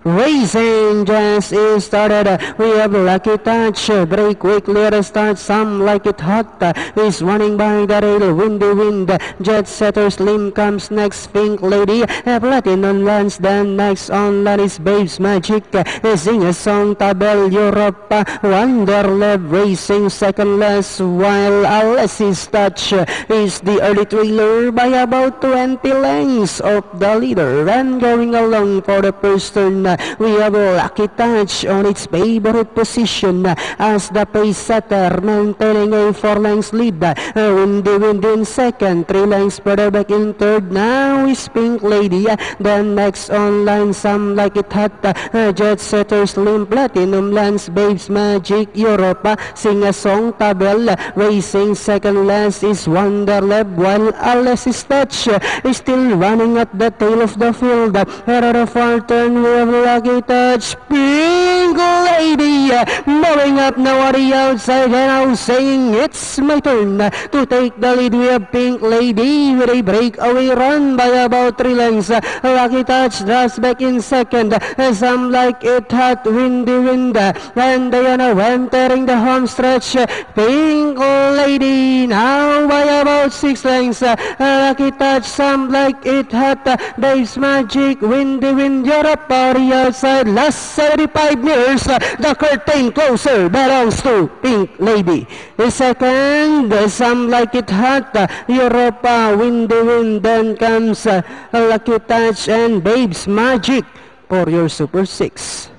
Racing just is started. We have Lucky Touch. Very quickly at the start. Some like it hot. Is running by the rail. Windy Wind. Jet Setter Slim comes next. Pink Lady. Platinum lands. Then next on line is Babes Magic. Sing a song. Tabel Europa. Wonderlab Racing second last. While Alexis Touch is the early trailer by about 20 lengths of the leader. And going along for the first turn. We have Lucky Touch on its favorite position as the pace setter, maintaining a 4 lengths lead. Windy Wind in second, 3 lengths further back in third. Now is Pink Lady. Then next on line, Some Like It Hot. Jet Setter Slim, Platinum lands, Babes Magic, Europa, Sing a Song, Tabel. Racing second last is Wonderlab, while Alexis Touch is still running at the tail of the field. Here at the far turn, we have Lucky Touch, Pink Lady, moving up now at the outside, and now saying it's my turn to take the lead. We have Pink Lady with a breakaway run by about 3 lengths. Lucky Touch drops back in second. Some Like It Hot, Windy Wind, and Diana entering the home stretch. Pink Lady now by about 6 lengths. Lucky Touch, Some Like It Hot, Babes Magic, Windy Wind, Europa the outside. Last 75 meters, the curtain closer belongs to Pink Lady. The second, Some Like It Hot, Europa, Windy Wind. Then comes Lucky Touch and Babes Magic for your Super 6.